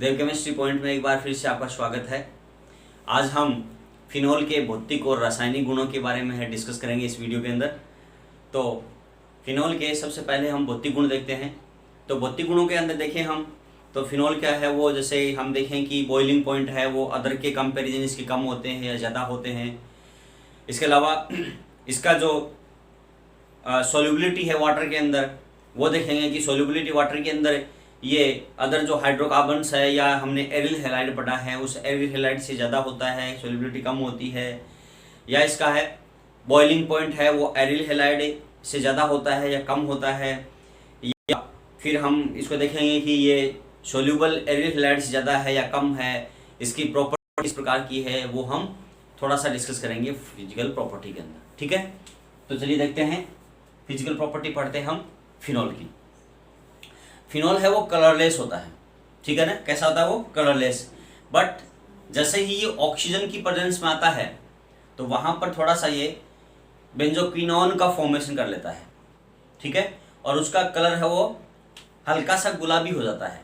देव chemistry point में एक बार फिर से आपका स्वागत है। आज हम फिनोल के भौतिक और रासायनिक गुणों के बारे में डिस्कस करेंगे इस वीडियो के अंदर। तो फिनोल के सबसे पहले हम भौतिक गुण देखते हैं। तो भौतिक गुणों के अंदर देखें हम तो फिनोल क्या है, वो जैसे हम देखें कि बॉइलिंग पॉइंट है वो अदर के कंपेरिजन इसके कम होते हैं या ज़्यादा होते हैं। इसके अलावा इसका जो सॉल्युबिलिटी है वाटर के अंदर वो देखेंगे कि सॉल्युबिलिटी वाटर के अंदर ये अदर जो हाइड्रोकार्बन्स है या हमने एरिल हैलाइड पढ़ा है उस एरिल हैलाइड से ज़्यादा होता है, सॉल्युबिलिटी कम होती है। या इसका है बॉइलिंग पॉइंट है वो एरिल हैलाइड से ज़्यादा होता है या कम होता है। या फिर हम इसको देखेंगे कि ये सॉल्युबल एरिल हैलाइड से ज़्यादा है या कम है, इसकी प्रॉपर्टी किस प्रकार की है वो हम थोड़ा सा डिस्कस करेंगे फिजिकल प्रॉपर्टी के अंदर। ठीक है, तो चलिए देखते हैं फिजिकल प्रॉपर्टी पढ़ते हैं हम फिनोल की। फिनोल है वो कलरलेस होता है, ठीक है ना। कैसा होता है वो? कलरलेस। बट जैसे ही ये ऑक्सीजन की प्रेजेंस में आता है तो वहाँ पर थोड़ा सा ये बेंजोक्विनोन का फॉर्मेशन कर लेता है, ठीक है, और उसका कलर है वो हल्का सा गुलाबी हो जाता है।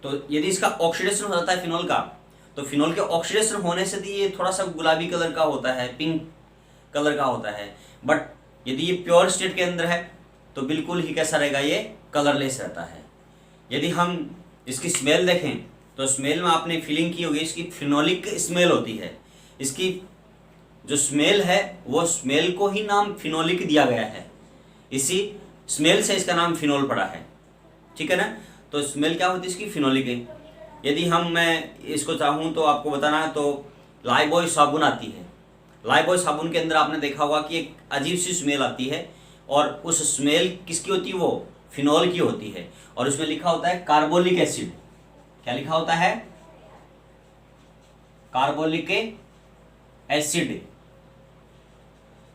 तो यदि इसका ऑक्सीडेशन हो जाता है फिनोल का, तो फिनोल के ऑक्सीडेशन होने से ये थोड़ा सा गुलाबी कलर का होता है, पिंक कलर का होता है। बट यदि ये प्योर स्टेट के अंदर है तो बिल्कुल ही कैसा रहेगा, ये कलरलेस रहता है। यदि हम इसकी स्मेल देखें तो स्मेल में आपने फीलिंग की होगी, इसकी फिनोलिक स्मेल होती है। इसकी जो स्मेल है वो स्मेल को ही नाम फिनोलिक दिया गया है, इसी स्मेल से इसका नाम फिनोल पड़ा है, ठीक है ना। तो स्मेल क्या होती है इसकी? फिनोलिक है। यदि मैं इसको चाहूँ तो आपको बताना है तो लाइबॉय साबुन आती है, लाइबॉय साबुन के अंदर आपने देखा होगा कि एक अजीब सी स्मेल आती है और उस स्मेल किसकी होती है? वो फिनोल की होती है। और उसमें लिखा होता है कार्बोलिक एसिड। क्या लिखा होता है? Carbolic acid.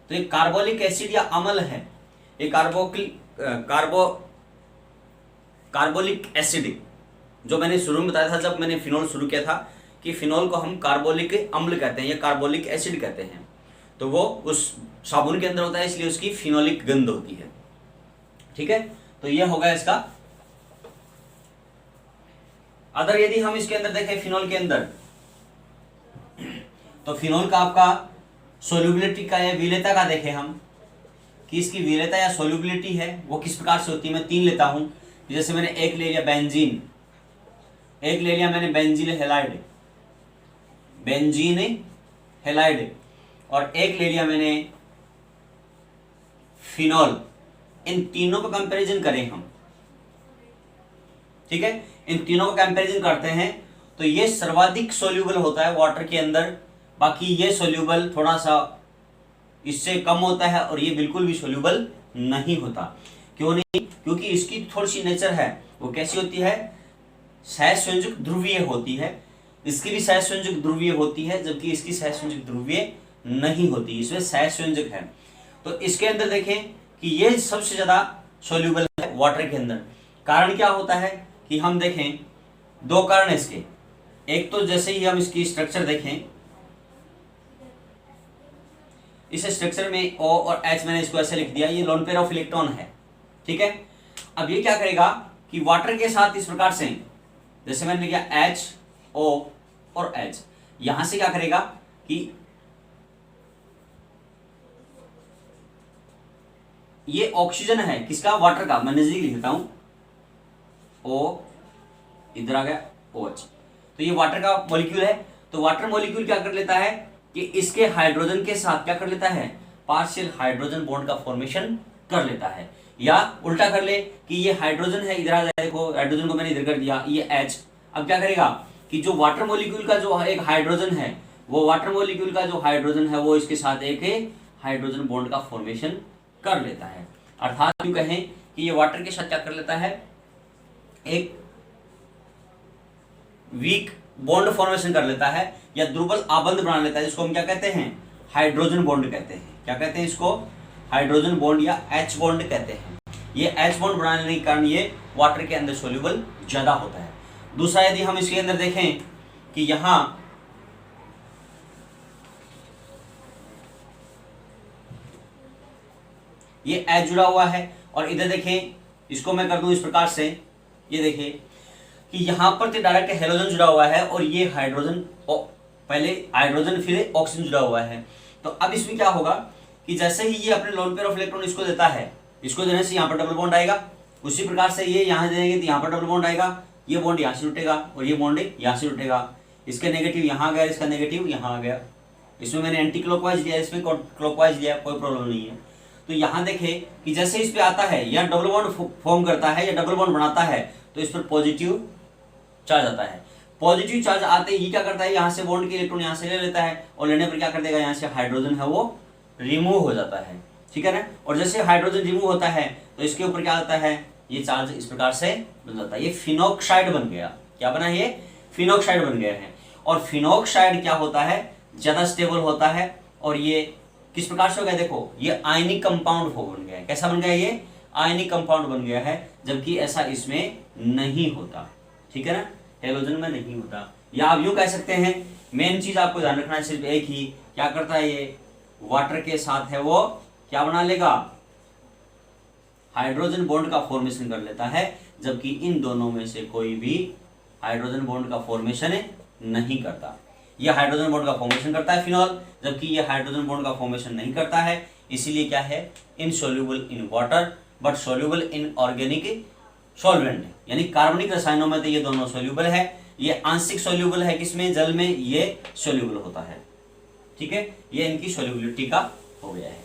तो ये कार्बोलिक एसिड या अम्ल है, ये कार्बोलिक एसिड जो मैंने शुरू में बताया था जब मैंने फिनोल शुरू किया था कि फिनोल को हम कार्बोलिक अम्ल कहते हैं या कार्बोलिक एसिड कहते हैं। तो वो उस साबुन के अंदर होता है, इसलिए उसकी फिनोलिक गंध होती है, ठीक है। तो ये होगा इसका। अदर यदि हम इसके अंदर देखें फिनोल के अंदर तो फिनोल का आपका सोल्यूबिलिटी का या विलेयता का देखें हम कि इसकी विलेयता या सोल्यूबिलिटी है वो किस प्रकार से होती है। मैं 3 लेता हूं, जैसे मैंने एक ले लिया बेंजीन, एक ले लिया मैंने बेंजीन हैलाइड, और एक ले लिया मैंने फिनोल। इन तीनों का कंपैरिजन करें हम, ठीक है, इन तीनों का कंपैरिजन करते हैं तो ये सर्वाधिक सोल्यूबल होता है वाटर के अंदर। बाकी ये सोल्यूबल थोड़ा सा इससे कम होता है और ये बिल्कुल भी सोल्यूबल नहीं होता। क्यों नहीं? क्योंकि इसकी थोड़ी सी नेचर है वो कैसी होती है, सहसंयोजक ध्रुवीय होती है। इसकी भी सहसंयोजक ध्रुवीय होती है जबकि इसकी सहसंयोजक ध्रुवीय नहीं होती, इसमें सहसंयोजक है। तो इसके अंदर देखें कि ये सबसे ज्यादा सोल्यूबल है वाटर के अंदर। कारण क्या होता है कि हम देखें 2 कारण है इसके। एक तो जैसे ही हम इसकी स्ट्रक्चर देखें, इस स्ट्रक्चर में O और H मैंने इसको ऐसे लिख दिया, ये लोन पेयर ऑफ इलेक्ट्रॉन है, ठीक है। अब ये क्या करेगा कि वाटर के साथ इस प्रकार से, जैसे मैंने लिखा H O और H, यहां से क्या करेगा कि ये ऑक्सीजन है किसका? वाटर का। मैं नजदीक लिख देता हूं, O इधर आ गया OH, तो ये वाटर का मॉलिक्यूल है। तो वाटर मॉलिक्यूल क्या कर लेता है कि इसके हाइड्रोजन के साथ क्या कर लेता है? पार्शियल हाइड्रोजन बॉन्ड का फॉर्मेशन कर लेता है। या उल्टा कर ले कि ये हाइड्रोजन है, इधर आ जाए, देखो हाइड्रोजन को मैंने इधर कर दिया, ये H। अब क्या करेगा कि जो वाटर मॉलिक्यूल का जो एक हाइड्रोजन है, वो वाटर मॉलिक्यूल का जो हाइड्रोजन है वो इसके साथ एक हाइड्रोजन बॉन्ड का फॉर्मेशन कर लेता है। अर्थात यूं कहें कि ये वाटर के साथ क्या कर लेता है, एक वीक बॉन्ड फॉर्मेशन कर लेता है या दुर्बल आबंध बना लेता है, जिसको हम क्या कहते हैं? हाइड्रोजन बॉन्ड कहते हैं। क्या कहते हैं इसको? हाइड्रोजन बॉन्ड या H बॉन्ड कहते हैं। ये H बॉन्ड बनाने के कारण ये वाटर के अंदर सोल्यूबल ज्यादा होता है। दूसरा यदि हम इसके अंदर देखें कि यहां ये H जुड़ा हुआ है और इधर देखें, इसको मैं कर दूं इस प्रकार से, ये देखिए कि यहाँ पर तो डायरेक्ट हेलोजन जुड़ा हुआ है और ये हाइड्रोजन, पहले हाइड्रोजन फिर ऑक्सीजन जुड़ा हुआ है। तो अब इसमें क्या होगा कि जैसे ही ये अपने लोन पेयर ऑफ इलेक्ट्रॉन इसको देता है, इसको देने से यहाँ पर डबल बॉन्ड आएगा, उसी प्रकार से ये यहाँ देंगे तो यहाँ पर डबल बॉन्ड आएगा, ये बॉन्ड यहाँ से टूटेगा और ये बॉन्ड यहाँ से टूटेगा, इसका नेगेटिव यहाँ आ गया, इसका नेगेटिव यहाँ आ गया। इसमें मैंने एंटी क्लॉकवाइज लिया, इसमें क्लॉकवाइज लिया, कोई प्रॉब्लम नहीं है। तो यहाँ देखें कि जैसे इस पे आता है या डबल बॉन्ड फॉर्म करता है या डबल बॉन्ड बनाता है तो इस पर पॉजिटिव चार्ज आता है। पॉजिटिव चार्ज आते ही क्या करता है, यहाँ से बॉन्ड के इलेक्ट्रॉन यहाँ से ले लेता है और लेने पर क्या कर देगा, यहाँ से हाइड्रोजन है वो रिमूव हो जाता है, ठीक है ना। और जैसे हाइड्रोजन रिमूव होता है तो इसके ऊपर क्या आता है, ये चार्ज इस प्रकार से बन जाता है, ये फिनॉक्साइड बन गया। क्या बना, ये फिनॉक्साइड बन गया है। और फिनॉक्साइड क्या होता है, ज्यादा स्टेबल होता है और ये किस प्रकार से हो गया, देखो ये आयनिक कंपाउंड बन गया है। कैसा बन गया, ये आयनिक कंपाउंड बन गया है, जबकि ऐसा इसमें नहीं होता, ठीक है ना, हेलोजन में नहीं होता। या आप यूं कह सकते हैं, मेन चीज आपको ध्यान रखना है सिर्फ एक ही, क्या करता है ये वाटर के साथ है वो क्या बना लेगा, हाइड्रोजन बॉन्ड का फॉर्मेशन कर लेता है, जबकि इन दोनों में से कोई भी हाइड्रोजन बॉन्ड का फॉर्मेशन नहीं करता। ये हाइड्रोजन बॉन्ड का फॉर्मेशन करता है फिनॉल, जबकि ये हाइड्रोजन बॉन्ड का फॉर्मेशन नहीं करता है। इसीलिए क्या है, insoluble in water but soluble in organic solvent, यानी कार्बनिक रसायनों में तो ये दोनों सोल्यूबल है, ये आंशिक सोल्यूबल है किसमें, जल में, ये सोल्यूबल होता है, ठीक है। ये इनकी सोल्यूबिलिटी का हो गया है।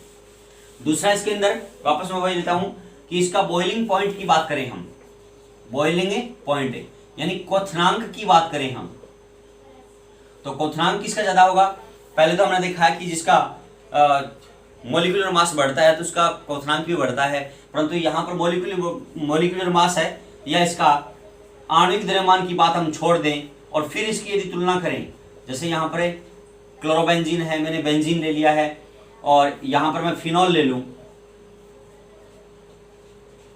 दूसरा इसके अंदर वापस मैं वही लेता हूं कि इसका बॉइलिंग पॉइंट की बात करें हम, बॉइलिंग पॉइंट यानी क्वथनांक की बात करें हम, तो क्वथनांक किसका ज्यादा होगा। पहले तो हमने देखा है कि जिसका मॉलिक्यूलर मास बढ़ता है तो उसका क्वथनांक भी बढ़ता है, परंतु यहाँ पर मॉलिक्यूलर मास है या इसका आणविक द्रव्यमान की बात हम छोड़ दें और फिर इसकी यदि तुलना करें, जैसे यहाँ पर क्लोरोबेंजीन है, मैंने बेंजीन ले लिया है और यहाँ पर मैं फिनॉल ले लूं,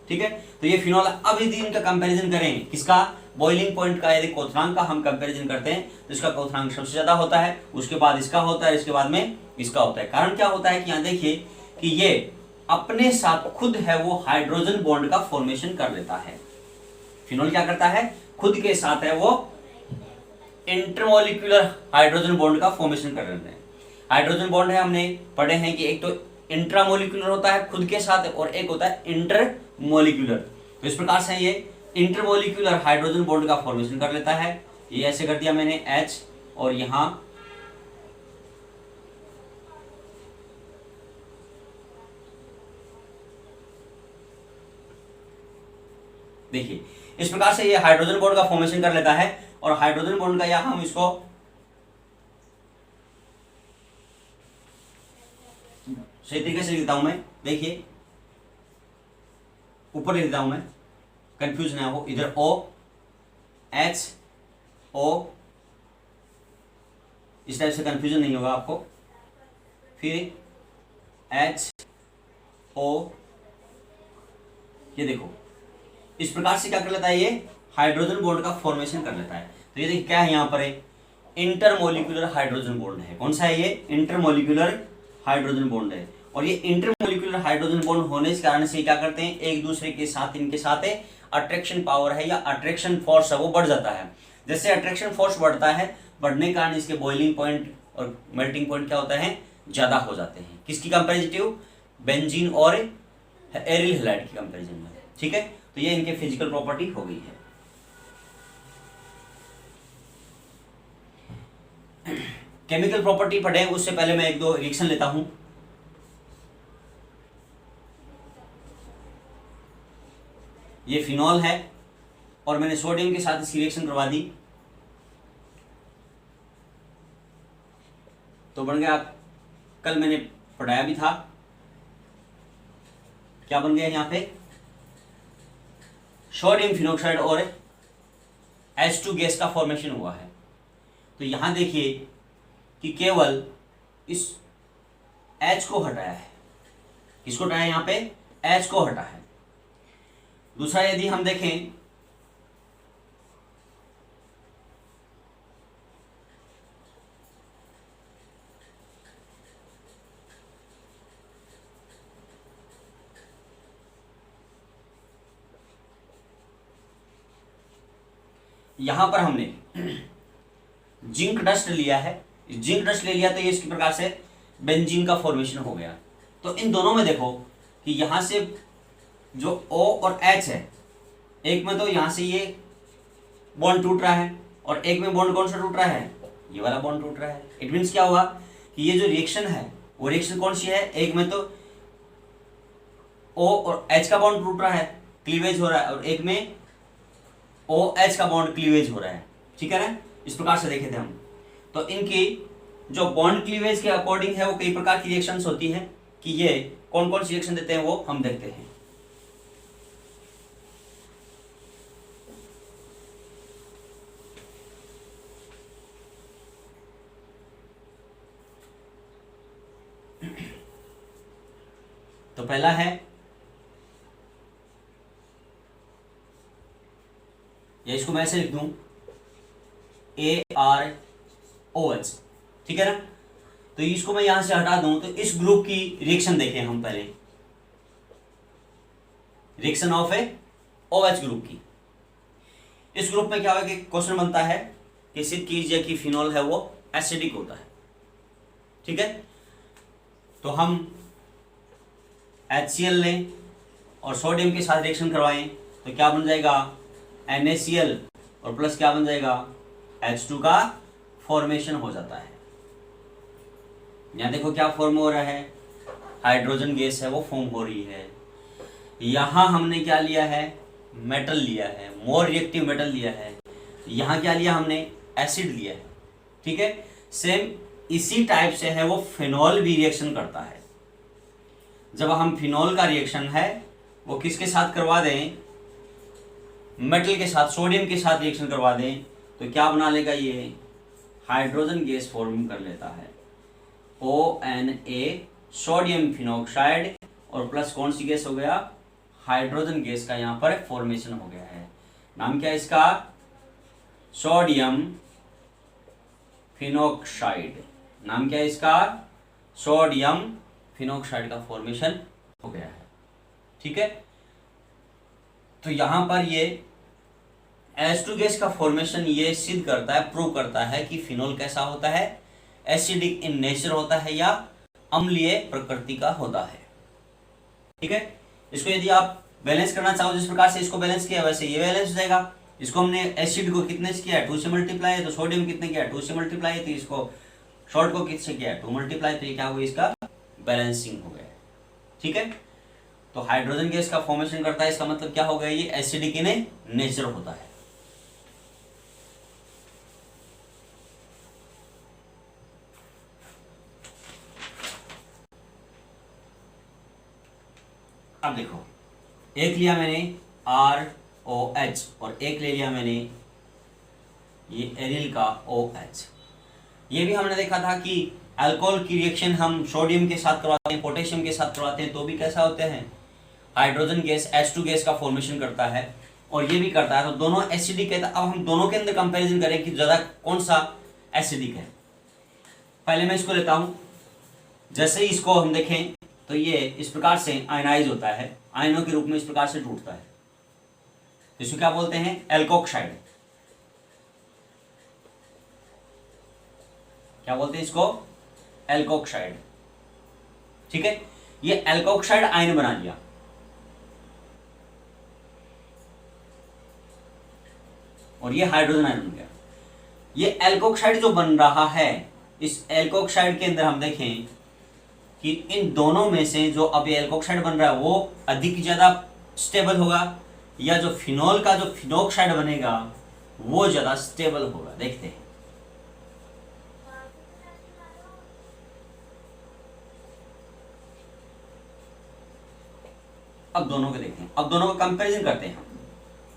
ठीक है। तो ये फिनॉल, अब यदि इनका कंपैरिजन करें किसका, बॉइलिंग पॉइंट का, यदि क्वथनांक का हम कंपैरिजन करते हैं तो इसका क्वथनांक सबसे ज्यादा होता है, उसके बाद इसका होता है, इसके बाद में इसका होता है। कारण क्या होता है कि यहाँ देखिए कि ये अपने साथ खुद है वो हाइड्रोजन बॉन्ड का फॉर्मेशन कर लेता है। फिनॉल क्या करता है, खुद के साथ है वो इंटरमोलिक्यूलर हाइड्रोजन बॉन्ड का फॉर्मेशन कर लेते हैं। हाइड्रोजन बॉन्ड है, हमने पढ़े हैं कि एक तो इंट्रामोलिक्यूलर होता है खुद के साथ और एक होता है इंटरमोलिक्यूलर। तो इस प्रकार से ये इंटरमोलिक्यूलर हाइड्रोजन बॉन्ड का फॉर्मेशन कर लेता है। ये ऐसे कर दिया मैंने H और यहां देखिए इस प्रकार से ये हाइड्रोजन बॉन्ड का फॉर्मेशन कर लेता है और हाइड्रोजन बॉन्ड का यहां हम इसको सही तरीके से लिखता हूं मैं, देखिए ऊपर लिख देता हूं मैं, कंफ्यूज ना हो, इधर O H O, इस टाइप से कंफ्यूजन नहीं होगा आपको, फिर H O, ये देखो इस प्रकार से क्या कर लेता है, ये हाइड्रोजन बॉन्ड का फॉर्मेशन कर लेता है। तो ये देखिए क्या है, यहाँ पर इंटरमोलिक्यूलर हाइड्रोजन बॉन्ड है। कौन सा है ये, इंटरमोलिक्यूलर हाइड्रोजन बॉन्ड है। और ये इंटरमोलिक्यूलर हाइड्रोजन बॉन्ड होने के कारण से क्या करते हैं, एक दूसरे के साथ इनके साथ अट्रैक्शन पावर है या अट्रैक्शन फोर्स है वो बढ़ जाता है। जैसे अट्रैक्शन फोर्स बढ़ता है, बढ़ने के कारण इसके बॉइलिंग पॉइंट और मेल्टिंग पॉइंट क्या होता है, ज्यादा हो जाते हैं। किसकी कंपेरेटिव, बेंजीन और एरिल हैलाइड की कंपेरिजन में, ठीक है। तो ये इनके फिजिकल प्रॉपर्टी हो गई है। केमिकल प्रॉपर्टी पढ़े उससे पहले मैं एक दो रिएक्शन लेता हूं। ये फिनॉल है और मैंने सोडियम के साथ इसकी रिएक्शन करवा दी तो बन गया, कल मैंने पढ़ाया भी था, क्या बन गया यहाँ पे, सोडियम फिनोक्साइड और H2 गैस का फॉर्मेशन हुआ है। तो यहां देखिए कि केवल इस H को हटाया है, किसको हटाया, यहाँ पे H को हटा है। दूसरा यदि हम देखें यहां पर हमने जिंक डस्ट लिया है, जिंक डस्ट ले लिया तो ये इस प्रकार से बेंजीन का फॉर्मेशन हो गया। तो इन दोनों में देखो कि यहां से जो O और H है, एक में तो यहां से ये बॉन्ड टूट रहा है और एक में बॉन्ड कौन सा टूट रहा है, ये वाला बॉन्ड टूट रहा है। इट मीन्स क्या हुआ कि ये जो रिएक्शन है वो रिएक्शन कौन सी है, एक में तो O और H का बॉन्ड टूट रहा है, क्लीवेज हो रहा है, और एक में OH का बॉन्ड क्लीवेज हो रहा है। ठीक है ना, इस प्रकार से देखे थे हम। तो इनकी जो बॉन्ड क्लीवेज के अकॉर्डिंग है वो कई प्रकार की रिएक्शंस होती हैं कि ये कौन कौन सी रिएक्शन देते हैं वो हम देखते हैं। तो पहला है, या इसको मैं ऐसे लिख दूं ArOH, ठीक है ना। तो इसको मैं यहां से हटा दूं तो इस ग्रुप की रिएक्शन देखें हम पहले, reaction of A OH group की। इस ग्रुप में क्या होगा कि क्वेश्चन बनता है कि सिद्ध कीजिए कि फिनॉल है वो एसिडिक होता है। ठीक है, तो हम HCl लें और सोडियम के साथ रिएक्शन करवाएं तो क्या बन जाएगा, NaCl और प्लस क्या बन जाएगा, H2 का फॉर्मेशन हो जाता है। यहां देखो क्या फॉर्म हो रहा है, हाइड्रोजन गैस है वो फॉर्म हो रही है। यहां हमने क्या लिया है, मेटल लिया है, मोर रिएक्टिव मेटल लिया है। यहां क्या लिया हमने, एसिड लिया है। ठीक है, सेम इसी टाइप से है वो फिनॉल भी रिएक्शन करता है। जब हम फिनॉल का रिएक्शन है वो किसके साथ करवा दें, मेटल के साथ, सोडियम के साथ रिएक्शन करवा दें तो क्या बना लेगा, ये हाइड्रोजन गैस फॉर्म कर लेता है, ONA सोडियम फिनॉक्साइड, और प्लस कौन सी गैस हो गया, हाइड्रोजन गैस का यहाँ पर फॉर्मेशन हो गया है। नाम क्या है इसका, सोडियम फिनॉक्साइड। नाम क्या है इसका, सोडियम फिनॉक्साइड का फॉर्मेशन हो गया है। ठीक है, तो यहां पर ये H2 गैस का फॉर्मेशन ये सिद्ध करता है, प्रूव करता है कि फिनॉल कैसा होता है, एसिडिक इन नेचर होता है या अम्लीय प्रकृति का होता है। ठीक है, इसको यदि आप बैलेंस करना चाहो, जिस प्रकार से इसको बैलेंस किया वैसे ये बैलेंस हो जाएगा। इसको हमने एसिड को कितने से किया है, 2 से मल्टीप्लाई है, तो सोडियम कितने किया है, 2 से मल्टीप्लाई है, तो इसको शॉर्ट को किससे किया है, 2 मल्टीप्लाई, तो ये क्या हो गया, इसका बैलेंसिंग हो गया। ठीक है, तो हाइड्रोजन गैस का फॉर्मेशन करता है, इसका मतलब क्या हो गया, ये एसिडिक इन नेचर होता है। अब देखो, एक लिया मैंने ROH और एक ले लिया मैंने ये एरिल का OH। ये भी हमने देखा था कि अल्कोहल की रिएक्शन हम सोडियम के साथ करवाते हैं, पोटेशियम के साथ करवाते हैं तो भी कैसा होते हैं, हाइड्रोजन गैस H2 गैस का फॉर्मेशन करता है, और ये भी करता है। तो दोनों एसिडिक है। तो अब हम दोनों के अंदर कंपैरिजन करें कि ज़्यादा कौन सा एसिडिक है। पहले मैं इसको लेता हूँ, जैसे ही इसको हम देखें तो ये इस प्रकार से आयनाइज होता है, आयनों के रूप में इस प्रकार से टूटता है। इसको क्या बोलते हैं, एल्कोक्साइड। क्या बोलते हैं इसको, एल्कोक्साइड। ठीक है, ये एल्कोक्साइड आयन बना लिया। और ये हाइड्रोजन आयन बन गया। ये एल्कोक्साइड जो बन रहा है, इस एल्कोक्साइड के अंदर हम देखें कि इन दोनों में से जो अब ये एल्कोक्साइड बन रहा है वो अधिक ज्यादा स्टेबल होगा, या जो फिनॉल का जो फिनॉक्साइड बनेगा वो ज्यादा स्टेबल होगा। देखते हैं, अब दोनों को देखते हैं, अब दोनों का कंपैरिजन करते हैं।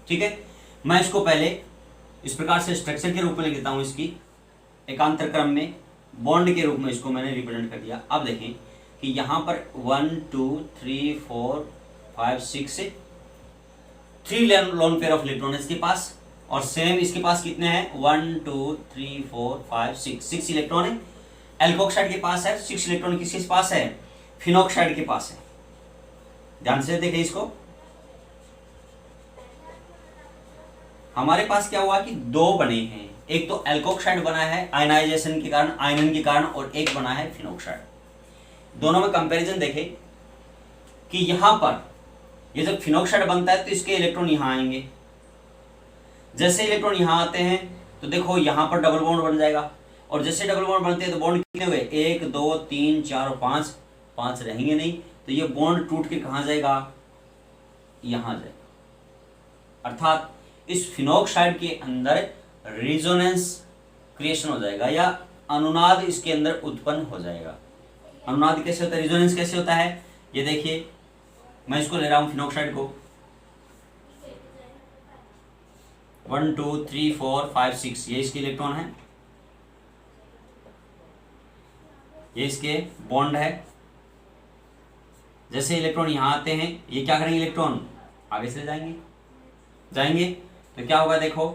ठीक है, मैं इसको पहले इस प्रकार से स्ट्रक्चर के रूप में लिख देता हूं, इसकी एकांतर क्रम में बॉन्ड के रूप में इसको मैंने रिप्रेजेंट कर दिया। अब देखें कि यहाँ पर 1 2 3 4 5 6 3 लोन पेयर ऑफ इलेक्ट्रॉन है इसके पास, और सेम इसके पास कितने हैं, 1 2 3 4 5 6 इलेक्ट्रॉन है। एल्कोक्साइड के पास है 6 इलेक्ट्रॉन, किसके पास है, फिनॉक्साइड के पास है। ध्यान से देखें इसको, हमारे पास क्या हुआ कि दो बने हैं, एक तो एल्कोक्साइड बना है आयनाइजेशन के कारण, आयनन के कारण, और एक बना है फिनोक्साइड। दोनों में कंपैरिजन देखें कि यहां पर ये जब फिनोक्साइड बनता है तो इसके इलेक्ट्रॉन यहां आएंगे, जैसे इलेक्ट्रॉन यहां आते हैं तो देखो यहां पर डबल बॉन्ड बन जाएगा, और जैसे डबल बॉन्ड बनते हैं तो बॉन्ड कितने हुए, 1 2 3 4 और 5, 5 रहेंगे नहीं, तो ये बॉन्ड टूट के कहां जाएगा, यहां जाएगा। अर्थात इस फिनोक्साइड के अंदर रिजोनेंस क्रिएशन हो जाएगा, या अनुनाद इसके अंदर उत्पन्न हो जाएगा। अनुनाद कैसे होता है, रिजोनेंस कैसे होता है, ये देखिए मैं इसको ले रहा हूं फिनोक्साइड को, 1 2 3 4 5 6 ये इसके इलेक्ट्रॉन है, ये इसके बॉन्ड है। जैसे इलेक्ट्रॉन यहां आते हैं ये क्या करेंगे, इलेक्ट्रॉन आगे चले जाएंगे तो क्या होगा, देखो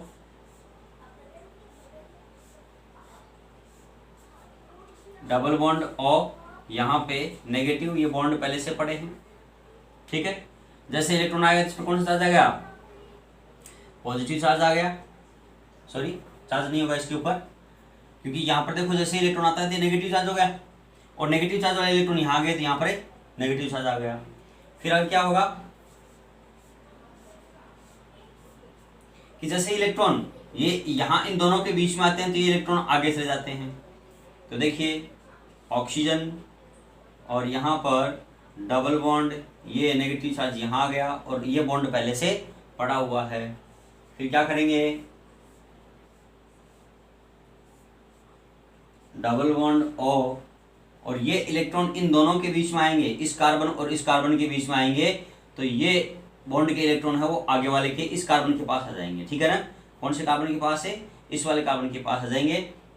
डबल बॉन्ड और यहां पे नेगेटिव, ये बॉन्ड पहले से पड़े हैं, ठीक है। जैसे इलेक्ट्रॉन आएगा इस पर कौन सा चार्ज आ गया, पॉजिटिव चार्ज आ गया, सॉरी चार्ज नहीं होगा इसके ऊपर, क्योंकि यहां पर देखो जैसे इलेक्ट्रॉन आता है तो नेगेटिव चार्ज हो गया, और नेगेटिव चार्ज वाले इलेक्ट्रॉन यहां गए तो यहां पर नेगेटिव चार्ज आ गया। फिर अब क्या होगा कि जैसे इलेक्ट्रॉन ये यहां इन दोनों के बीच में आते हैं तो ये इलेक्ट्रॉन आगे चले जाते हैं, तो देखिए ऑक्सीजन और यहां पर डबल बॉन्ड, ये नेगेटिव चार्ज यहां आ गया और ये बॉन्ड पहले से पड़ा हुआ है। फिर क्या करेंगे, डबल बॉन्ड ओ, और ये इलेक्ट्रॉन इन दोनों के बीच में आएंगे, इस कार्बन और इस कार्बन के बीच में आएंगे, तो ये बॉन्ड के इलेक्ट्रॉन है वो आगे वाले के इस कार्बन के पास आ जाएंगे, ठीक है ना। कौन से कार्बन के पास है, इस वाले कार्बन के पास आ जाएंगे,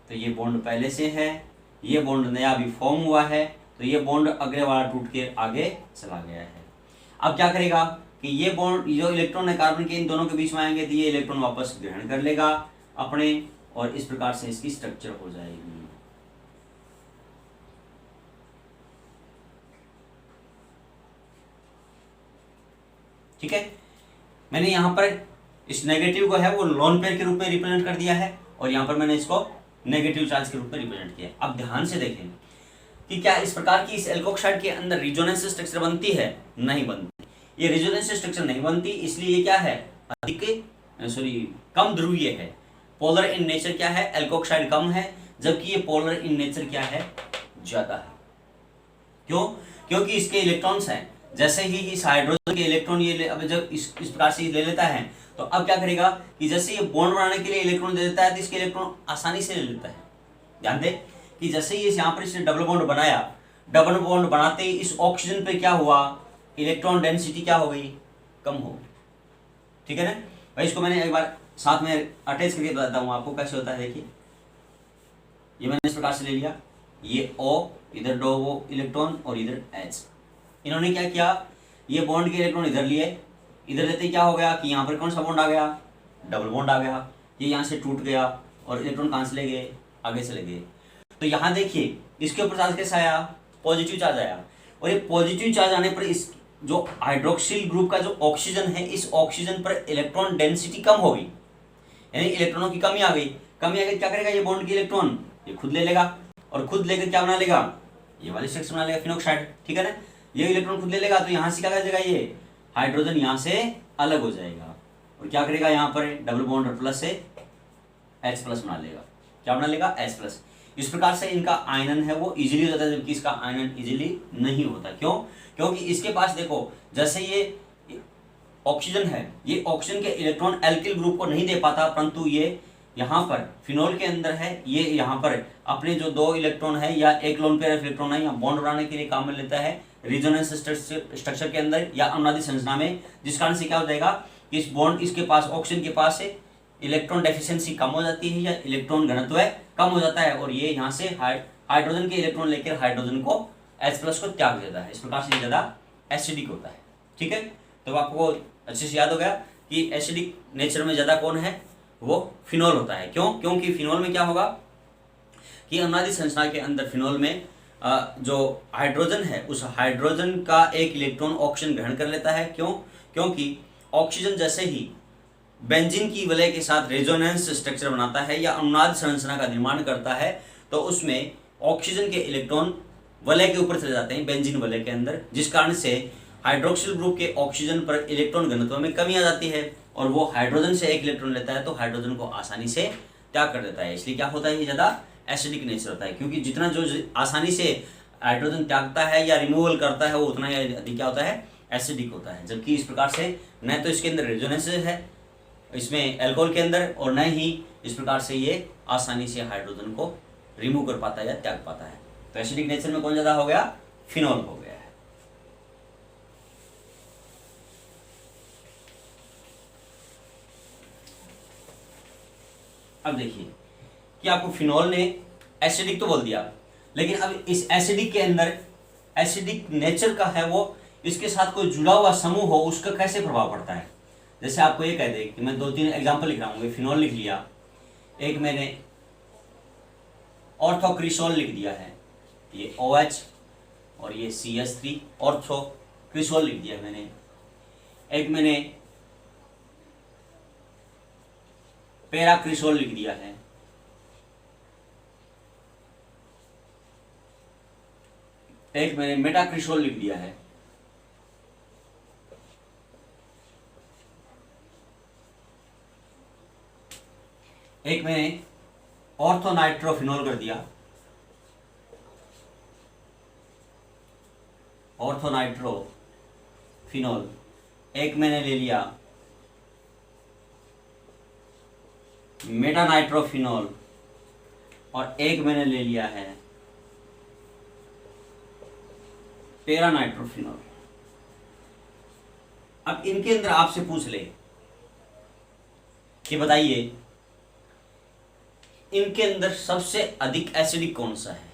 तो ये बॉन्ड पहले से है, ये बॉन्ड नया अभी फॉर्म हुआ है, तो ये बॉन्ड अगले वाला टूट के आगे चला गया है। अब क्या करेगा कि ये बॉन्ड जो इलेक्ट्रॉन है कार्बन के इन दोनों के बीच में आएंगे, तो ये इलेक्ट्रॉन वापस ग्रहण कर लेगा अपने, और इस प्रकार से इसकी स्ट्रक्चर हो जाएगी। ठीक है, मैंने यहां पर इस नेगेटिव को है वो लोन पेयर के रूप में रिप्रेजेंट कर दिया है, और यहां पर मैंने इसको नेगेटिव चार्ज के रूप में रिप्रेजेंट किया। अब ध्यान से देखें कि क्या इस प्रकार की इस एल्कोक्साइड के अंदर रिजोनेंस स्ट्रक्चर बनती है, नहीं बनती। ये रिजोनेंस स्ट्रक्चर नहीं बनती, इसलिए ये क्या है, अधिक कम ध्रुवीय है। पोलर इन नेचर क्या है, एल्कोक्साइड कम है, जबकि ये पोलर इन नेचर क्या है, ज्यादा है। क्यों, क्योंकि इसके इलेक्ट्रॉन्स हैं, जैसे ही इस हाइड्रोजन के इलेक्ट्रॉन ये अब जब इस प्रकार से ले लेता है, तो अब क्या करेगा कि जैसे ये बॉन्ड बनाने के लिए इलेक्ट्रॉन दे देता है, तो इसके इलेक्ट्रॉन आसानी से ले लेता है। ध्यान दे कि जैसे ही यहाँ पर इसने डबल बॉन्ड बनाया, डबल बॉन्ड बनाते ही इस ऑक्सीजन पे क्या हुआ, इलेक्ट्रॉन डेंसिटी क्या हो गई, कम हो गई, ठीक है ना भाई। इसको मैंने एक बार साथ में अटैच करके बताता हूँ आपको कैसे होता है। देखिए ये मैंने इस प्रकार से ले लिया, ये O, इधर दो इलेक्ट्रॉन और इधर H। इन्होंने क्या किया, ये बॉन्ड के इलेक्ट्रॉन इधर लिए, इधर लेते क्या हो गया कि यहाँ पर कौन सा बॉन्ड आ गया, डबल बॉन्ड आ गया, ये यहाँ से टूट गया और इलेक्ट्रॉन कहाँ से ले गए, आगे चले गए। तो यहाँ देखिए इसके ऊपर चार्ज कैसा आया, पॉजिटिव चार्ज आया, और ये पॉजिटिव चार्ज आने पर इस जो हाइड्रोक्सिल ग्रुप का जो ऑक्सीजन है, इस ऑक्सीजन पर इलेक्ट्रॉन डेंसिटी कम हो गई, यानी इलेक्ट्रॉनों की कमी आ गई। कमी आ गई क्या करेगा, ये बॉन्ड के इलेक्ट्रॉन ये खुद ले लेगा, और खुद लेकर क्या बना लेगा, ये वाली स्ट्रक्चर बना लेगा फिनोक्साइड, ठीक है ना। ये इलेक्ट्रॉन खुद ले लेगा, तो यहाँ से क्या कर देगा, ये हाइड्रोजन यहाँ से अलग हो जाएगा, और क्या करेगा, यहाँ पर डबल बॉन्ड और प्लस से H प्लस बना लेगा। क्या बना लेगा, H प्लस। इस प्रकार से इनका आयनन है वो इजीली हो जाता है, जबकि इसका आयनन इजीली नहीं होता। क्यों, क्योंकि इसके पास देखो जैसे ये ऑक्सीजन है, ये ऑक्सीजन के इलेक्ट्रॉन एल्किल ग्रुप को नहीं दे पाता, परंतु ये यहाँ पर फिनोल के अंदर है, ये यहाँ पर अपने जो दो इलेक्ट्रॉन है या एक लोन पेयर इलेक्ट्रॉन है, यहाँ बॉन्ड बनाने के लिए काम में लेता है रिजोनेंस स्ट्रक्चर के अंदर या अनुनादी संरचना में, जिस कारण से क्या हो जाएगा कि इस बॉन्ड इसके पास ऑक्सीजन के पास से इलेक्ट्रॉन डेफिशिएंसी कम हो जाती है या इलेक्ट्रॉन घनत्व कम हो जाता है, और ये यहाँ से हाइड्रोजन के इलेक्ट्रॉन लेकर हाइड्रोजन को H प्लस को त्याग देता है। इस प्रकार से ज्यादा एसिडिक होता है, ठीक है। तो आपको अच्छे से याद हो गया कि एसिडिक नेचर में ज्यादा कौन है, वो फिनोल होता है। क्यों, क्योंकि फिनोल में क्या होगा कि अनुनादी संरचना के अंदर फिनोल में जो हाइड्रोजन है, उस हाइड्रोजन का एक इलेक्ट्रॉन ऑक्सीजन ग्रहण कर लेता है। क्यों, क्योंकि ऑक्सीजन जैसे ही बेंजीन की वलय के साथ रेजोनेंस स्ट्रक्चर बनाता है या अनुनाद संरचना का निर्माण करता है, तो उसमें ऑक्सीजन के इलेक्ट्रॉन वलय के ऊपर चले जाते हैं, बेंजीन वलय के अंदर, जिस कारण से हाइड्रोक्सिल ग्रुप के ऑक्सीजन पर इलेक्ट्रॉन घनत्व में कमी आ जाती है और वो हाइड्रोजन से एक इलेक्ट्रॉन लेता है तो हाइड्रोजन को आसानी से त्याग कर देता है। इसलिए क्या होता है, ये ज़्यादा एसिडिक नेचर होता है, क्योंकि जितना जो आसानी से हाइड्रोजन त्यागता है या रिमूवल करता है वो उतना ही अधिक क्या होता है, एसिडिक होता है। जबकि इस प्रकार से न तो इसके अंदर रेजोनेंस है इसमें एल्कोहल के अंदर, और न ही इस प्रकार से ये आसानी से हाइड्रोजन को रिमूव कर पाता है या त्याग पाता है। तो एसिडिक नेचर में कौन ज़्यादा हो गया, फिनॉल हो गया है। अब देखिए कि आपको फिनॉल ने एसिडिक तो बोल दिया, लेकिन अब इस एसिडिक के अंदर एसिडिक नेचर का है वो, इसके साथ कोई जुड़ा हुआ समूह हो उसका कैसे प्रभाव पड़ता है। जैसे आपको ये कह दे कि मैं 2-3 एग्जांपल लिख रहा हूँ, फिनॉल लिख लिया, एक मैंने ऑर्थोक्रिसोल लिख दिया है, ये OH और ये CH3 ऑर्थोक्रिसोल लिख दिया मैंने, एक मैंने पैराक्रिसोल लिख दिया है, एक मैंने मेटाक्रिसोल लिख दिया है, एक मैंने ऑर्थोनाइट्रोफिनॉल कर दिया, ऑर्थोनाइट्रोफिनॉल, एक मैंने ले लिया मेटानाइट्रोफिनॉल और एक मैंने ले लिया है पैरानाइट्रोफिनॉल। अब इनके अंदर आपसे पूछ ले कि बताइए इनके अंदर सबसे अधिक एसिडिक कौन सा है।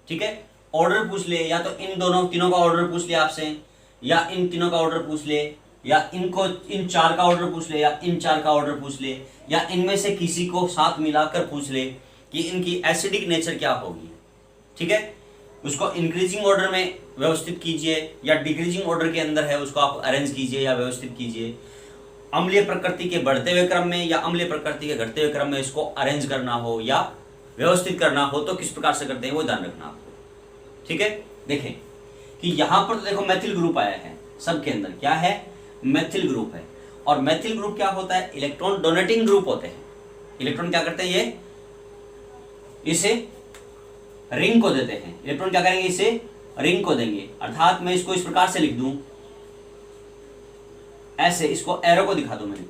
ठीक है, ऑर्डर पूछ ले, या तो इन दोनों तीनों का ऑर्डर पूछ ले आपसे, या इन तीनों का ऑर्डर पूछ ले, या इनको इन 4 का ऑर्डर पूछ ले, या इन 4 का ऑर्डर पूछ ले, या इनमें से किसी को साथ मिलाकर पूछ ले कि इनकी एसिडिक नेचर क्या होगी। ठीक है, उसको इंक्रीजिंग ऑर्डर में व्यवस्थित कीजिए या डिक्रीजिंग ऑर्डर के अंदर है उसको आप अरेंज कीजिए या व्यवस्थित कीजिए। अम्लीय प्रकृति के बढ़ते हुए क्रम में या अम्लीय प्रकृति के घटते हुए क्रम में इसको अरेंज करना हो या व्यवस्थित करना हो तो किस प्रकार से करते हैं वो ध्यान रखना आपको। ठीक है, देखें कि यहां पर तो देखो मैथिल ग्रुप आया है, सबके अंदर क्या है, मैथिल ग्रुप है। और मैथिल ग्रुप क्या होता है, इलेक्ट्रॉन डोनेटिंग ग्रुप होते हैं। इलेक्ट्रॉन क्या करते हैं, ये इसे रिंग को देते हैं। इलेक्ट्रॉन क्या करेंगे, इसे रिंग को देंगे। अर्थात मैं इसको इस प्रकार से लिख दूं, ऐसे इसको एरो को दिखा दूं। मैंने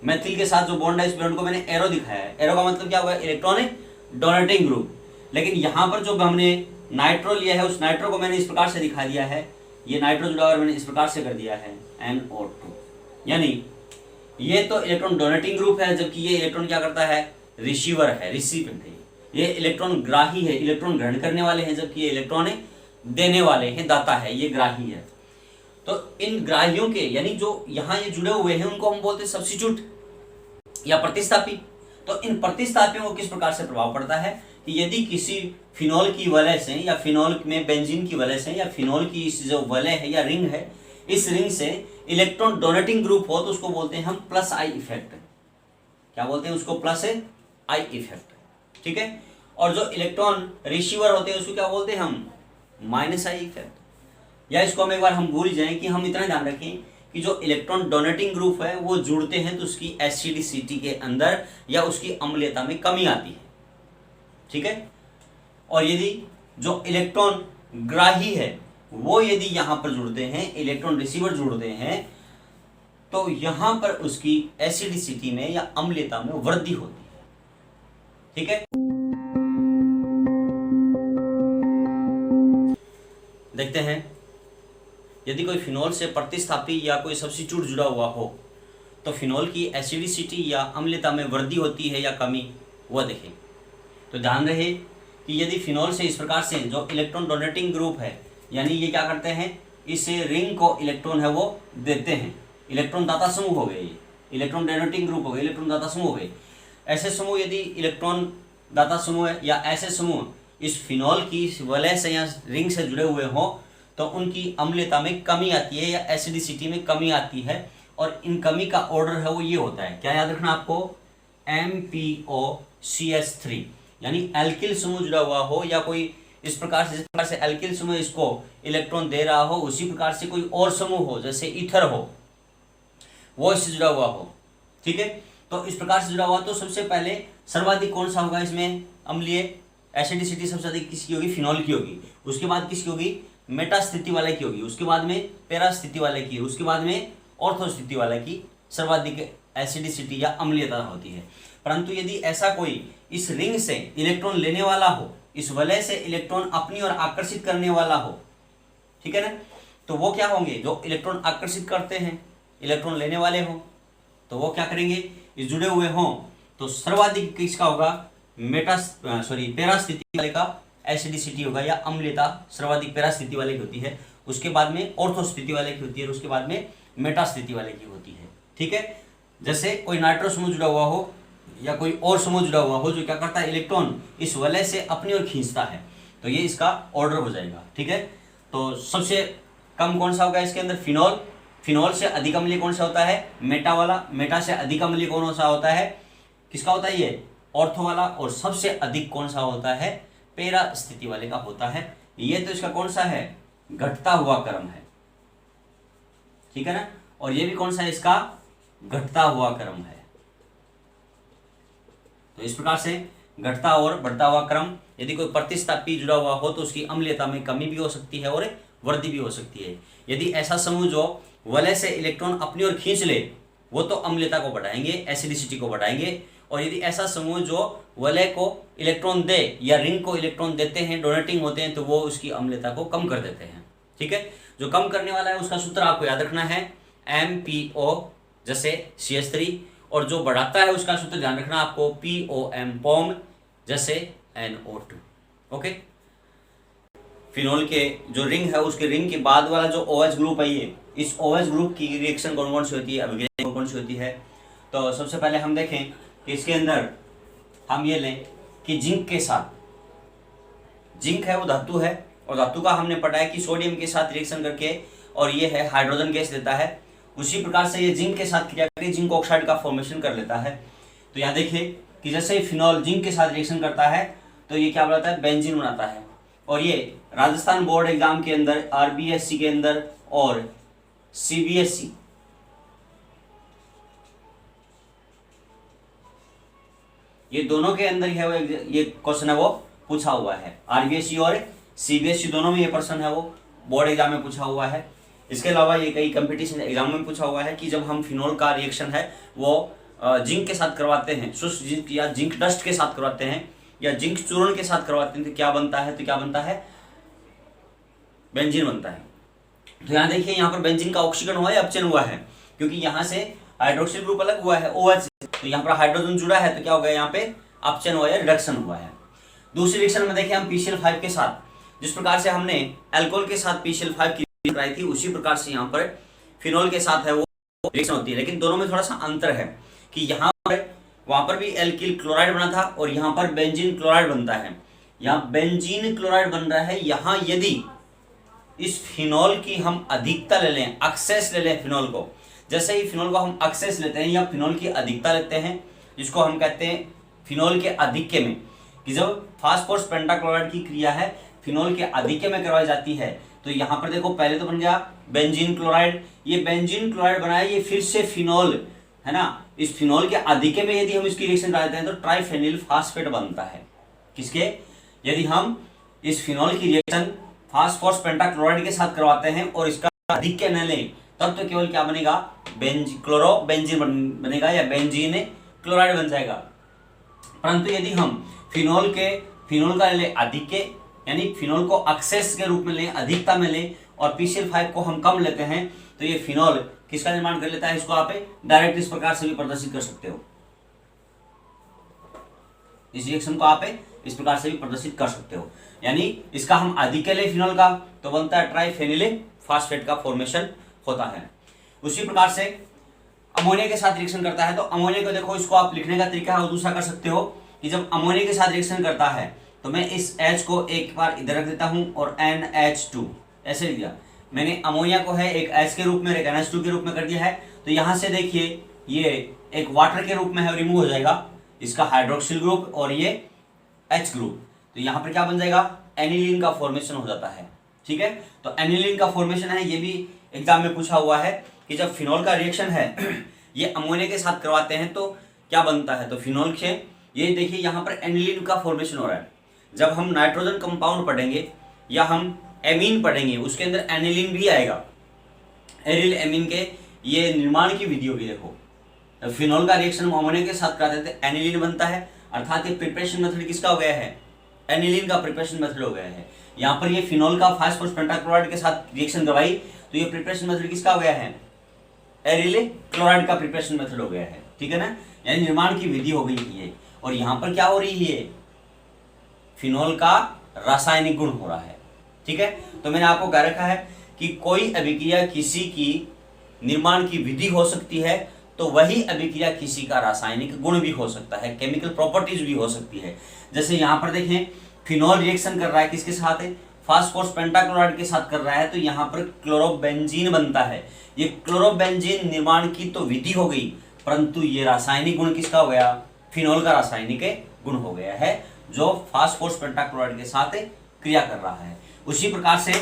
मैथिल के साथ जो बॉन्ड है इस बॉन्ड को मैंने एरो दिखाया है। एरो का मतलब क्या हुआ, इलेक्ट्रॉन डोनेटिंग ग्रुप। लेकिन यहां पर जो हमने नाइट्रो लिया है उस नाइट्रो को मैंने इस प्रकार से दिखा दिया है, ये नाइट्रो जुड़ा हुआ मैंने इस प्रकार से कर दिया है NO2। यानी ये तो इलेक्ट्रॉन डोनेटिंग ग्रुप है, जबकि ये इलेक्ट्रॉन क्या करता है, रिसीवर है, रिसिपिएंट है। ये इलेक्ट्रॉन ग्राही है, इलेक्ट्रॉन ग्रहण करने वाले हैं, जबकि ये इलेक्ट्रॉन देने वाले हैं, दाता है, ये ग्राही है। तो इन ग्राहियों के यानी जो यहाँ ये जुड़े हुए हैं उनको हम बोलते हैं सब्स्टिट्यूट या प्रतिस्थापी। तो इन प्रतिस्थापियों को किस प्रकार से प्रभाव पड़ता है कि यदि किसी फिनॉल की वलय से या फिनॉल में बेंजीन की वलय से या फिनॉल की इस जो वलय है या रिंग है, इस रिंग से इलेक्ट्रॉन डोनेटिंग ग्रुप हो तो उसको बोलते हैं हम प्लस आई इफेक्ट। क्या बोलते हैं उसको, प्लस आई इफेक्ट। ठीक है, और जो इलेक्ट्रॉन रिसीवर होते हैं उसको क्या बोलते हैं हम, माइनस आई इफेक्ट। या इसको हम एक बार हम भूल जाएं कि हम इतना ध्यान रखें कि जो इलेक्ट्रॉन डोनेटिंग ग्रुप है वो जुड़ते हैं तो उसकी एसिडिसिटी के अंदर या उसकी अम्लीयता में कमी आती है। ठीक है, और यदि जो इलेक्ट्रॉन ग्राही है वो यदि यहां पर जुड़ते हैं, इलेक्ट्रॉन रिसीवर जुड़ते हैं, तो यहां पर उसकी एसिडिसिटी में या अम्लीयता में वृद्धि होती है। ठीक है, देखते हैं यदि कोई फिनॉल से प्रतिस्थापी या कोई सब्स्टिट्यूट जुड़ा हुआ हो तो फिनॉल की एसिडिसिटी या अम्लता में वृद्धि होती है या कमी, वह देखें। तो ध्यान रहे कि यदि फिनॉल से इस प्रकार से जो इलेक्ट्रॉन डोनेटिंग ग्रुप है, यानी ये क्या करते हैं, इस रिंग को इलेक्ट्रॉन है वो देते हैं। इलेक्ट्रॉन दाता समूह हो गए, इलेक्ट्रॉन डोनेटिंग ग्रुप हो गए, इलेक्ट्रॉन दाता समूह हो गए। ऐसे समूह यदि इलेक्ट्रॉन दाता समूह है या ऐसे समूह इस फिनॉल की वलय से या रिंग से जुड़े हुए हों तो उनकी अम्लता में कमी आती है या एसिडिसिटी में कमी आती है और इनकमी का ऑर्डर है वो ये होता है, क्या याद रखना आपको, MPOCH3, यानी एल्किल समूह जुड़ा हुआ हो या कोई इस प्रकार से, जिस प्रकार से एल्किल समूह इसको इलेक्ट्रॉन दे रहा हो उसी प्रकार से कोई और समूह हो, जैसे ईथर हो, वो इससे जुड़ा हुआ हो, ठीक है। तो इस प्रकार से जुड़ा हुआ, तो सबसे पहले सर्वाधिक कौन सा होगा इसमें, अम्लीय एसिडिसिटी सबसे अधिक किसकी होगी, फिनॉल की होगी। उसके बाद किसकी होगी, मेटा स्थिति वाले की होगी। उसके बाद में पैरा स्थिति वाले की, उसके बाद में ऑर्थो स्थिति वाले की सर्वाधिक एसिडिसिटी या अम्लीयता होती है। परंतु यदि ऐसा कोई इस रिंग से इलेक्ट्रॉन लेने वाला हो, इस वलय से इलेक्ट्रॉन अपनी ओर आकर्षित करने वाला हो, ठीक है ना, तो वो क्या होंगे, जो इलेक्ट्रॉन आकर्षित करते हैं, इलेक्ट्रॉन लेने वाले हो, तो वो क्या करेंगे, इस जुड़े हुए हों तो सर्वाधिक किसका होगा, पैरा स्थिति वाले का एसिडिसिटी होगा या अम्लता सर्वाधिक पैरा स्थिति वाले की होती है। उसके बाद में ऑर्थो स्थिति वाले की होती है, और उसके बाद में मेटा स्थिति वाले की होती है, ठीक है। जैसे कोई नाइट्रो समूह जुड़ा हुआ हो या कोई और समूह जुड़ा हुआ हो, जो क्या करता है, इलेक्ट्रॉन इस वलय से अपनी ओर खींचता है, तो ये इसका ऑर्डर हो जाएगा, ठीक है। तो सबसे कम कौन सा होगा इसके अंदर, फिनॉल। फिनॉल से अधिक अम्लीय कौन सा होता है, मेटा वाला। मेटा से अधिक अम्लीय कौन सा होता है, किसका होता है ये, ऑर्थो वाला। और सबसे अधिक कौन सा होता है, पैरा स्थिति वाले का होता है। ये तो इसका कौन सा है, घटता हुआ क्रम है, ठीक है ना। और ये भी कौन सा है, इसका घटता हुआ क्रम है। तो इस प्रकार से घटता और बढ़ता हुआ क्रम, यदि कोई प्रतिस्थापी जुड़ा हुआ हो तो उसकी अम्लीयता में कमी भी हो सकती है और वृद्धि भी हो सकती है। यदि ऐसा समूह जो वलय से इलेक्ट्रॉन अपनी ओर खींच ले, वो तो अम्लीयता को बढ़ाएंगे, एसिडिसिटी को बढ़ाएंगे। और यदि ऐसा समूह जो वलय को इलेक्ट्रॉन दे या रिंग को इलेक्ट्रॉन देते हैं, डोनेटिंग होते हैं, तो वो उसकी अम्लीयता को कम कर देते हैं, ठीक है। जो कम करने वाला है उसका सूत्र आपको याद रखना है, MPO जैसे CH3, और जो बढ़ाता है उसका सूत्र ध्यान रखना आपको, POM POM जैसे NO2, ओके। फिनॉल के जो रिंग है, उसके रिंग के बाद वाला जो OH ग्रुप है, ये इस OH ग्रुप की रिएक्शन कौन कौन सी होती है, अभिक्रिया कौन कौन सी होती है। तो सबसे पहले हम देखें कि इसके अंदर हम ये लें कि जिंक के साथ, जिंक है वो धातु है, और धातु का हमने पढ़ा है कि सोडियम के साथ रिएक्शन करके और ये है हाइड्रोजन गैस देता है। उसी प्रकार से ये जिंक के साथ क्रिया करके जिंक ऑक्साइड का फॉर्मेशन कर लेता है। तो यहाँ देखिए कि जैसे ही फिनॉल जिंक के साथ रिएक्शन करता है तो ये क्या बनाता है, बेंजीन बनाता है। और ये राजस्थान बोर्ड एग्जाम के अंदर, RBSC के अंदर और CBSE ये दोनों के अंदर ये क्वेश्चन है वो पूछा हुआ है। RBSC और CBSE दोनों में ये प्रश्न है वो बोर्ड एग्जाम में पूछा हुआ है। इसके अलावा ये कई कंपटीशन एग्जाम में पूछा हुआ है कि जब हम फिनॉल का रिएक्शन है वो जिंक के साथ करवाते हैं, शुष्क जिंक या जिंक डस्ट के साथ करवाते हैं या जिंक चूर्ण के साथ करवाते हैं, तो क्या बनता है, बेंजीन बनता है। तो यहाँ देखिए, यहाँ पर बेंजीन का ऑक्सीकरण हुआ है, अपचयन हुआ है, क्योंकि यहाँ से हाइड्रोक्सिल ग्रुप अलग हुआ है OH से, तो यहाँ पर हाइड्रोजन जुड़ा है, तो क्या हो गया, यहाँ पे अपचयन हुआ है, रिडक्शन हुआ है। दूसरी रिएक्शन में देखिए हम PCl5 के साथ, जिस प्रकार से हमने एल्कोहल के साथ PCl5 की कराई थी, उसी प्रकार से यहाँ पर फिनॉल के साथ है वो रिएक्शन होती है। लेकिन दोनों में थोड़ा सा अंतर है कि यहाँ पर, वहां पर भी एल्किल क्लोराइड बना था और यहाँ पर बेंजीन क्लोराइड बनता है। यहाँ बेंजीन क्लोराइड बन रहा है। यहाँ यदि इस फिनॉल की हम अधिकता ले लें, एक्सेस ले लें फिनॉल को, जैसे ही फिनॉल को हम एक्सेस लेते हैं या फिनॉल की अधिकता लेते हैं, जिसको हम कहते हैं फिनॉल के आधिक्य में, कि जब फास्फोरस पेंटाक्लोराइड की क्रिया है फिनॉल के आधिक्य में करवाई जाती है, तो यहाँ पर देखो पहले तो बन गया बेंजीन क्लोराइड, ये बेंजीन क्लोराइड बना है, ये फिर से फिनॉल है ना, इस फिनॉल के आधिक्य में यदि हम इसकी रिएक्शन कराते हैं तो ट्राइफेनिल फास्फेट बनता है। किसके, यदि हम इस फिनॉल की रिएक्शन फास्फोरस पेंटाक्लोराइड के साथ करवाते हैं और इसका आधिक्य न लें, तब तो केवल क्या बनेगा, क्लोरोबेंजीन बनेगा या बेंजीन क्लोराइड बन जाएगा। परंतु यदि हम फिनॉल का ले आधिक्य, यानी फिनॉल को एक्सेस के रूप में लें, अधिकता में लें, और PCl5 को हम कम लेते हैं, तो ये फिनॉल किसका निर्माण कर लेता है, इसको आप डायरेक्ट इस प्रकार से भी प्रदर्शित कर सकते हो। इस रिएक्शन को आप इस प्रकार से भी प्रदर्शित कर सकते हो, यानी इसका हम आधिक्य ले फिनॉल का, तो बनता है ट्राइफेनिल फास्फेट का फॉर्मेशन होता है। उसी प्रकार से अमोनिया के साथ रिएक्शन करता है, तो अमोनिया को देखो, इसको आप लिखने का तरीका है और दूसरा कर सकते हो कि जब अमोनिया के साथ रिएक्शन करता है तो मैं इस H को एक बार इधर रख देता हूं और NH2 ऐसे लिख दिया। मैंने अमोनिया को है एक H के रूप में और एक NH2 के रूप में कर दिया है, तो तो यहां से देखिए ये एक वाटर के रूप में है, रिमूव हो जाएगा इसका हाइड्रोक्सिल ग्रुप और ये H ग्रुप। तो यहां पर क्या बन जाएगा, एनिलीन का फॉर्मेशन हो जाता है। ठीक है, तो एनिलीन का फॉर्मेशन है, ये भी एग्जाम में पूछा हुआ है कि जब फिनॉल का रिएक्शन है ये अमोनिया के साथ करवाते हैं तो क्या बनता है, तो फिनॉल से ये देखिए यहाँ पर एनिलीन का फॉर्मेशन हो रहा है। जब हम नाइट्रोजन कंपाउंड पढ़ेंगे या हम एमीन पढ़ेंगे उसके अंदर एनिलीन भी आएगा। एरिल एमीन के ये निर्माण की विधि होगी। देखो फिनॉल का रिएक्शन अमोनिया के साथ कराते थे, एनिलीन बनता है, अर्थात ये प्रिपरेशन मेथड किसका हो गया है, एनिलीन का प्रिपरेशन मेथड हो गया है। यहाँ पर ये फिनॉल का फास्फोरस पेंटाक्लोराइड के साथ रिएक्शन करवाई तो ये प्रिपरेशन मेथड किसका हो गया है, एरिल क्लोराइड का प्रिपरेशन मेथड हो गया है। ठीक है ना, यानी निर्माण की विधि हो गई है। और यहाँ पर क्या हो रही है, फिनॉल का रासायनिक गुण हो रहा है। ठीक है, तो मैंने आपको कह रखा है कि कोई अभिक्रिया किसी की निर्माण की विधि हो सकती है तो वही अभिक्रिया किसी का रासायनिक गुण भी हो सकता है, केमिकल प्रॉपर्टीज भी हो सकती है। जैसे यहाँ पर देखें फिनॉल रिएक्शन कर रहा है किसके साथ है, फास्फोरस पेंटाक्लोराइड के साथ कर रहा है, तो यहाँ पर क्लोरोबेंजीन बनता है। ये क्लोरोबेंजीन निर्माण की तो विधि हो गई, परंतु ये रासायनिक गुण किसका हो गया, फिनॉल का रासायनिक गुण हो गया है जो फास्फोरस पेंटाक्लोराइड के साथ क्रिया कर रहा है। उसी प्रकार से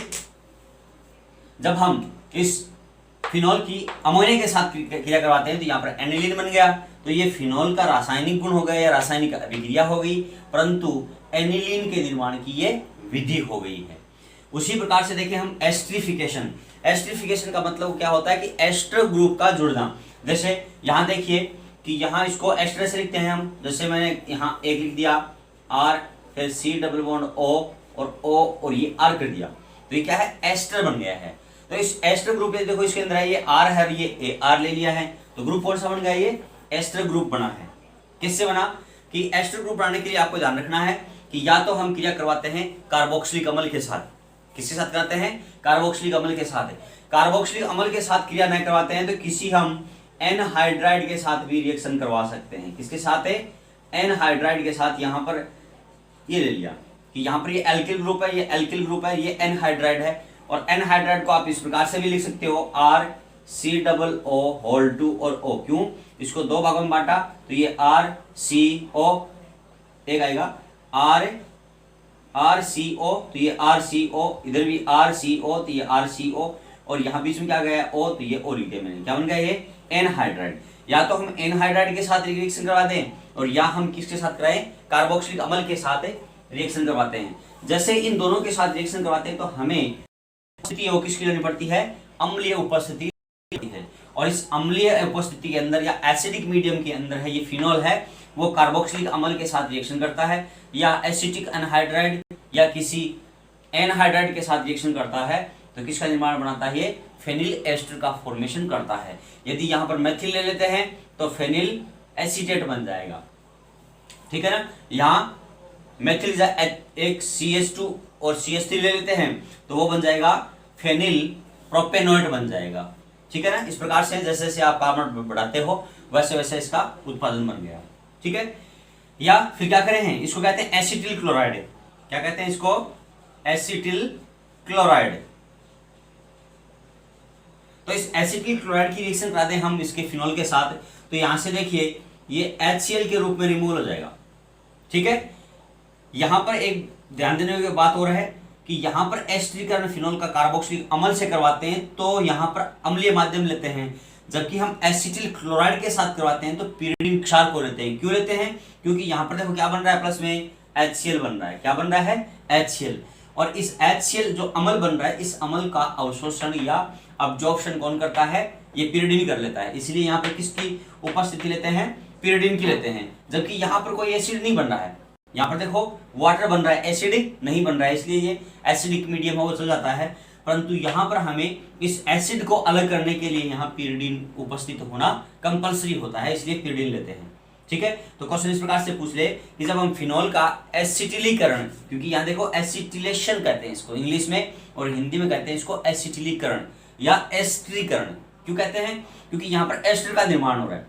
जब हम इस फिनॉल की अमोनिया के साथ क्रिया करवाते हैं तो यहाँ पर एनिलीन बन गया, तो ये फिनॉल का रासायनिक गुण हो गया या रासायनिक अभिक्रिया हो गई, परंतु एनिलीन के निर्माण की ये विधि हो गई है। उसी प्रकार से देखें हम एस्टरिफिकेशन। एस्टरिफिकेशन का मतलब क्या होता है कि एस्टर ग्रुप का जुड़ना। जैसे यहाँ देखिए कि यहाँ इसको एस्टर से लिखते हैं हम, जैसे मैंने यहाँ एक लिख दिया R, फिर C डबल बॉन्ड O और O और ये R कर दिया, तो ये क्या है, एस्टर बन गया है। तो इस एस्टर ग्रुप में देखो इसके अंदर है ये R है, ये AR ले लिया है, तो ग्रुप कौन सा बन गया, ये एस्टर ग्रुप बना है। किससे बना कि एस्टर ग्रुप बनाने के लिए आपको ध्यान रखना है कि या तो हम क्रिया करवाते हैं कार्बोक्सिलिक अम्ल के साथ, किसके साथ कराते हैं, कार्बोक्सिलिक अम्ल के साथ। कार्बोक्सिलिक अम्ल के साथ क्रिया न करवाते हैं तो किसी हम एनहाइड्राइड के साथ भी रिएक्शन करवा सकते हैं। किसके साथ है, एनहाइड्राइड के साथ। यहाँ पर ये ले लिया कि यहाँ पर ये एल्किल ग्रुप है, ये एल्किल ग्रुप है, ये एनहाइड्राइड है, और एनहाइड्राइड को आप इस प्रकार से भी लिख सकते हो RCOO और O। क्यों, इसको दो भागों में बांटा तो ये RCO एक आएगा, RCO तो ये RCO, इधर भी RCO तो ये RCO, और यहाँ बीच में क्या गया O तो ये O लिख दिया मैंने, क्या बन गया ये एनहाइड्राइड। या तो हम एनहाइड्राइड के साथ रिएक्शन करवा दें और या हम किसके साथ कराएं, कार्बोक्सिलिक अम्ल के साथ रिएक्शन करवाते हैं। जैसे इन दोनों के साथ रिएक्शन करवाते हैं तो हमें उपस्थिति किसकी लेनी पड़ती है, अम्लीय उपस्थिति है। और इस अम्लीय उपस्थिति के अंदर या एसिडिक मीडियम के अंदर है ये फिनॉल है, वो कार्बोक्सिलिक अम्ल के साथ रिएक्शन करता है, या एसिटिक एनहाइड्राइड या किसी एनहाइड्राइड के साथ रिएक्शन करता है तो किसका निर्माण बनाता है, ये फेनिल एस्टर का फॉर्मेशन करता है। यदि यहाँ पर मेथिल ले लेते हैं तो फेनिल एसीटेट बन जाएगा। ठीक है ना, यहाँ मेथिल एक CH2 और CH3 ले लेते हैं तो वो बन जाएगा फेनिल प्रोपेनोइड बन जाएगा। ठीक है ना, इस प्रकार से जैसे जैसे आप कार्बन बढ़ाते हो वैसे वैसे इसका उत्पादन बन गया। ठीक है, या फिर क्या करें हैं, इसको कहते हैं एसिटिल क्लोराइड। क्या कहते हैं इसको, एसिटिल क्लोराइड। तो इस एसिटिल क्लोराइड की रिएक्शन कराते हैं हम इसके फिनॉल के साथ, तो यहां से देखिए ये HCl के रूप में रिमूव हो जाएगा। ठीक है, यहां पर एक ध्यान देने की बात हो रहा है कि यहां पर एस्टरीकरण फिनॉल का कार्बोक्सिलिक अम्ल से करवाते हैं तो यहां पर अम्लीय माध्यम लेते हैं, जबकि हम एसिटिल क्लोराइड के साथ करवाते हैं तो pyridine क्षार को लेते हैं। क्यों लेते हैं, क्योंकि यहां पर देखो क्या बन रहा है, प्लस में HCl बन रहा है। क्या बन रहा है, HCl, और इस HCl जो अम्ल बन रहा है इस अम्ल का अवशोषण या अब्जॉर्प्शन कौन करता है, ये pyridine कर लेता है। इसलिए यहाँ पर किसकी उपस्थिति लेते हैं, pyridine की लेते हैं, जबकि यहाँ पर कोई एसिड नहीं बन रहा है। यहाँ पर देखो वाटर बन रहा है, एसिडिक नहीं बन रहा है, इसलिए ये एसिडिक मीडियम हो चल जाता है। परंतु यहाँ पर हमें इस एसिड को अलग करने के लिए यहाँ pyridine उपस्थित होना कंपलसरी होता है, इसलिए pyridine लेते हैं। ठीक है, तो क्वेश्चन इस प्रकार से पूछ ले कि जब हम फिनॉल का एसिटिलीकरण, क्योंकि यहाँ देखो एसिटिलेशन कहते हैं इसको इंग्लिश में और हिंदी में कहते हैं इसको एसिटिलीकरण या एस्टरीकरण। क्यों कहते हैं, क्योंकि यहाँ पर एस्टर का निर्माण हो रहा है।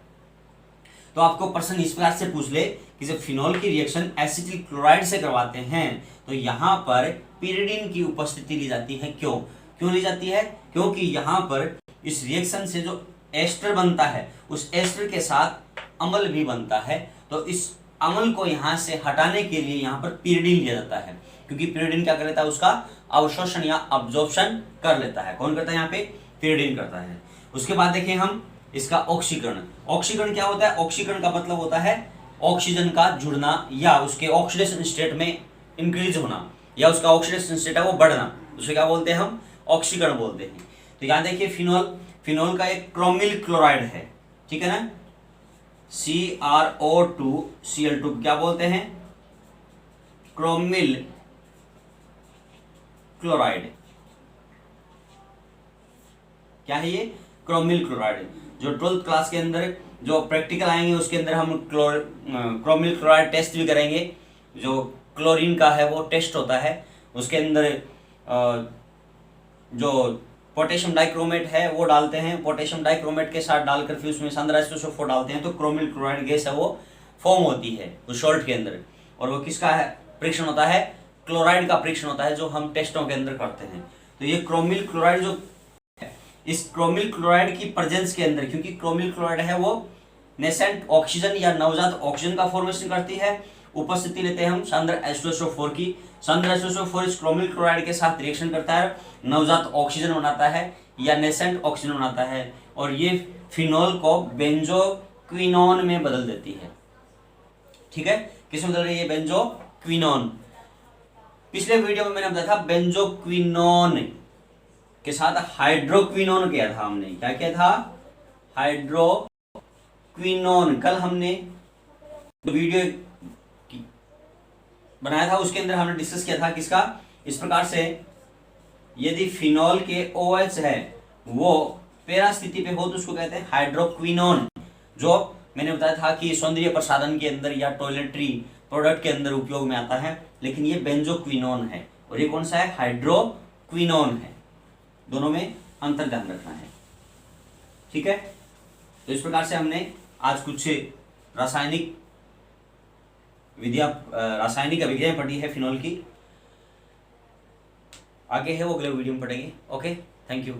तो आपको प्रश्न इस प्रकार से पूछ ले कि जब फिनॉल की रिएक्शन एसिटिल क्लोराइड से करवाते हैं तो यहाँ पर pyridine की उपस्थिति ली जाती है। क्यों ली जाती है, क्योंकि यहाँ पर इस रिएक्शन से जो एस्टर बनता है, उस एस्टर के साथ अम्ल भी बनता है। तो इस अम्ल को यहाँ से हटाने के लिए यहाँ पर pyridine लिया जाता है, क्योंकि pyridine क्या कर लेता है, उसका अवशोषण या अब्जॉर्प्शन कर लेता है। कौन करता है यहाँ पे, pyridine करता है। उसके बाद देखें हम इसका ऑक्सीकरण। ऑक्सीकरण क्या होता है, ऑक्सीकरण का मतलब होता है ऑक्सीजन का जुड़ना या उसके ऑक्सीडेशन स्टेट में इंक्रीज होना, या उसका ऑक्सीडेशन स्टेट है वो बढ़ना, उसे क्या बोलते हैं हम, ऑक्सीकरण बोलते हैं। तो यहाँ देखिए फिनॉल, फिनॉल का एक क्रोमिल क्लोराइड है, ठीक है ना, CrO2Cl2 क्या बोलते हैं, क्रोमिल क्लोराइड। क्या है ये, क्रोमिल क्लोराइड। जो 12th क्लास के अंदर जो प्रैक्टिकल आएंगे उसके अंदर हम क्रोमिल क्लोराइड टेस्ट भी करेंगे। जो क्लोरीन का है वो टेस्ट होता है, उसके अंदर जो पोटेशियम डाइक्रोमेट है वो डालते हैं, पोटेशियम डाइक्रोमेट के साथ डालकर फिर उसमें सांद्र H2SO4 डालते हैं, तो क्रोमिल क्लोराइड गैस है वो फॉर्म होती है उस सॉल्ट के अंदर। और वो किसका है परीक्षण होता है, क्लोराइड का परीक्षण होता है, जो हम टेस्टों के अंदर करते हैं। तो ये क्रोमिल क्लोराइड जो है, इस क्रोमिल क्लोराइड की प्रेजेंस के अंदर, क्योंकि क्रोमिल क्लोराइड है वो नेसेंट ऑक्सीजन या नवजात ऑक्सीजन का फॉर्मेशन करती है, उपस्थिति लेते हैं हम सांद्र H2SO4 की। सांद्र H2SO4 इस क्रोमिल क्लोराइड के साथ रिएक्शन करता है, नवजात ऑक्सीजन बनाता है या नेसेंट ऑक्सीजन बनाता है, और ये फिनॉल को बेंजोक्विनोन में बदल देती है। ठीक है, किस में बदल रही है, बेंजोक्विनोन। पिछले वीडियो में मैंने बताया था बेंजोक्विनोन के साथ हाइड्रोक्विनोन किया था हमने। क्या किया था, हाइड्रोक्विनोन। कल हमने वीडियो बनाया था उसके अंदर हमने डिस्कस किया था किसका, इस प्रकार से यदि फिनॉल के OH है वो पैरा स्थिति पे हो तो उसको कहते हैं हाइड्रोक्विनोन, जो मैंने बताया था कि सौंदर्य प्रसाधन के अंदर या टॉयलेटरी प्रोडक्ट के अंदर उपयोग में आता है, लेकिन ये बेंजोक्विनोन है और ये कौन सा है, हाइड्रोक्विनोन है। दोनों में अंतर ध्यान रखना है। ठीक है, तो इस प्रकार से हमने आज कुछ रासायनिक अभिक्रियाएं पढ़ी है फिनॉल की। आगे है वो अगले वीडियो में पढ़ेंगे। Okay, thank you.